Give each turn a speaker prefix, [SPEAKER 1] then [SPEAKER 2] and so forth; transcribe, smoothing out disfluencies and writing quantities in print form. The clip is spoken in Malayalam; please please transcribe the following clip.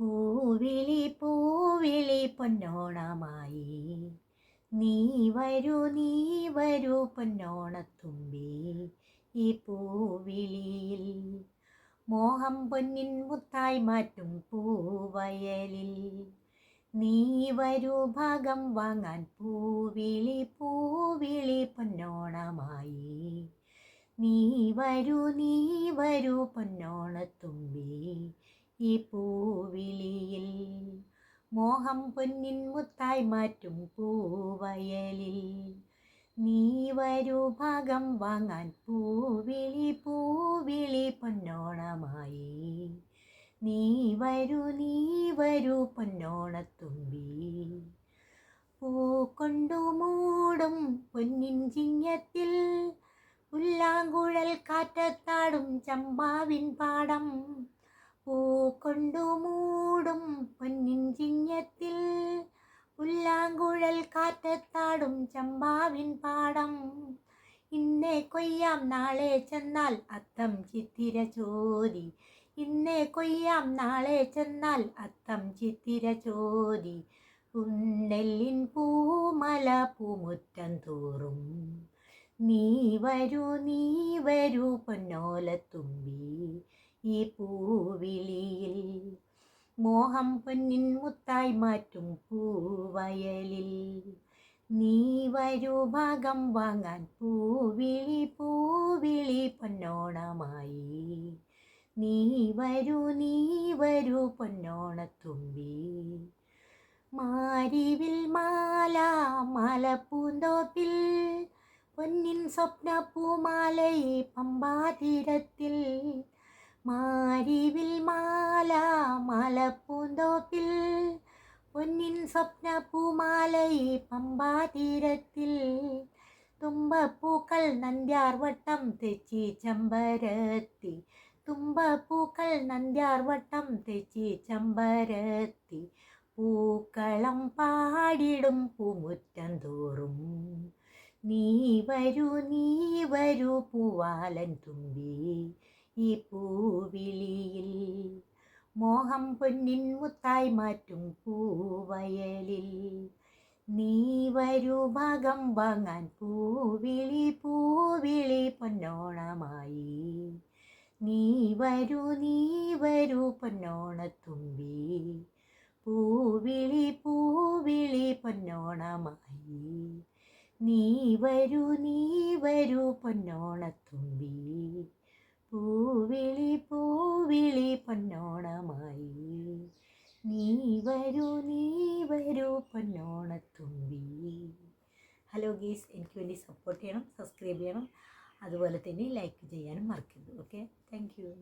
[SPEAKER 1] പൂവിളി പൂവിളി പൊന്നോണമായി നീ വരൂ പൊന്നോണത്തുമ്പി ഈ പൂവിളിയിൽ മോഹം പൊന്നിൻ മുത്തായി മാറ്റും പൂവയലിൽ നീ വരൂ ഭാഗം വാങ്ങാൻ പൂവിളി പൂവിളി പൊന്നോണമായി നീ വരൂ പൊന്നോണത്തുമ്പി ഈ പൂവിളിയിൽ മോഹം പൊന്നിൻ മുത്തായി മാറ്റും പൂവയലിൽ നീ വരൂ ഭാഗം വാങ്ങാൻ പൂവിളി പൂവിളി പൊന്നോണമായി നീ വരൂ പൊന്നോണത്തുമ്പി പൂക്കൊണ്ടു മൂടും പൊന്നിൻ ചിങ്ങത്തിൽ പുല്ലാങ്കുഴൽ കാറ്റത്താടും ചമ്പാവിൻ പാടം പൂക്കൊണ്ടു മൂടും പൊന്നിൻ ചിങ്ങത്തിൽ പുല്ലാങ്കുഴൽ കാറ്റത്താടും ചമ്പാവിൻ പാടം ഇന്നേ കൊയ്യാം നാളെ ചെന്നാൽ അത്തം ചിത്തിര ചോദി ഇന്നേ കൊയ്യാം നാളെ ചെന്നാൽ അത്തം ചിത്തിര ചോദി പുന്നെല്ലിൻ പൂമല പൂമുറ്റം തോറും നീ വരൂ പൊന്നോലത്തുമ്പി ഈ പൂവിളിയിൽ മോഹം പൊന്നിൻ മുത്തായി മാറ്റും പൂവയലിൽ നീ വരൂ ഭാഗം വാങ്ങാൻ പൂവിളി പൂവിളി പൊന്നോണമായി നീ വരൂ പൊന്നോണത്തുമ്പി മാരിവിൽ മാല പൂന്തോപ്പിൽ പൊന്നിൻ സ്വപ്നപ്പൂമാലയെ പമ്പാതീരത്തിൽ മാരിവിൽ മാല പൂന്തോപ്പിൽ പൊന്നിൻ സ്വപ്നപ്പൂമാലയെ പമ്പാതീരത്തിൽ തുമ്പപ്പൂക്കൾ നന്ദ്യാർവട്ടം തെച്ചി ചെമ്പരത്തി തുമ്പപ്പൂക്കൾ നന്ദ്യാർവട്ടം തെച്ചി ചെമ്പരത്തി പൂക്കളം പാടിടും പൂമുറ്റം തോറും നീ വരൂ പൂവാലൻ തുമ്പി ഈ പൂവിളിയിൽ മോഹം പൊന്നിൻ മുത്തായി മാറ്റും പൂവയലിൽ നീ വരൂ ഭാഗം വാങ്ങാൻ പൂവിളി പൂവിളി പൊന്നോണമായി നീ വരൂ പൊന്നോണത്തുമ്പി പൂവിളി പൂവിളി പൊന്നോണമായി നീ വരൂ പൊന്നോണത്തുമ്പി പൂവിളി പൂവിളി പൊന്നോണമായി നീ വരൂ പൊന്നോണത്തുമ്പി. ഹലോ ഗീസ്, എനിക്ക് വേണ്ടി സപ്പോർട്ട് ചെയ്യണം, സബ്സ്ക്രൈബ് ചെയ്യണം, അതുപോലെ തന്നെ ലൈക്ക് ചെയ്യാനും മറക്കരുത്. Okay, thank you.